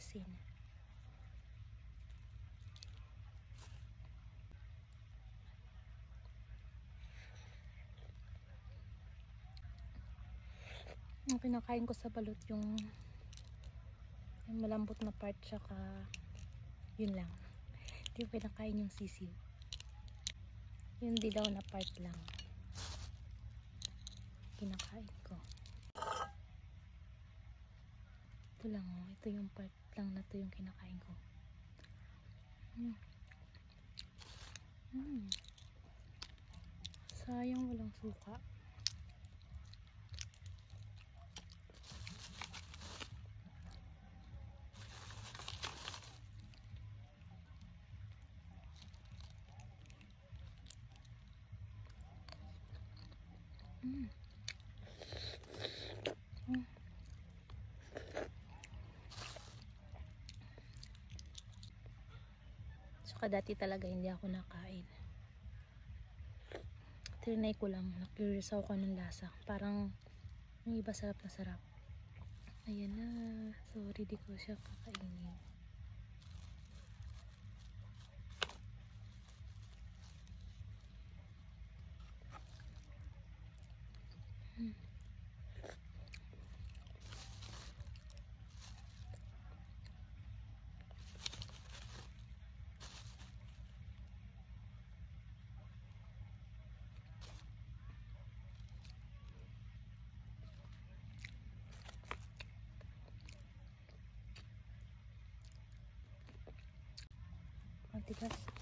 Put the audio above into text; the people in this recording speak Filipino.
asin. Ang kinakain ko sa balot yung malambot na part, tsaka yun lang. Hindi ko kinakain yung sisiw. Yung dilaw na part lang kinakain ko. Ito lang, oh. Ito yung part lang na to yung kinakain ko. Sayang walang suka. Saka dati talaga hindi ako nakain. Trinay ko lang, na-curious ako ng lasa. Parang yung iba sarap na sarap. Ayan na. Sorry, di ko siya kakainin. Matigas.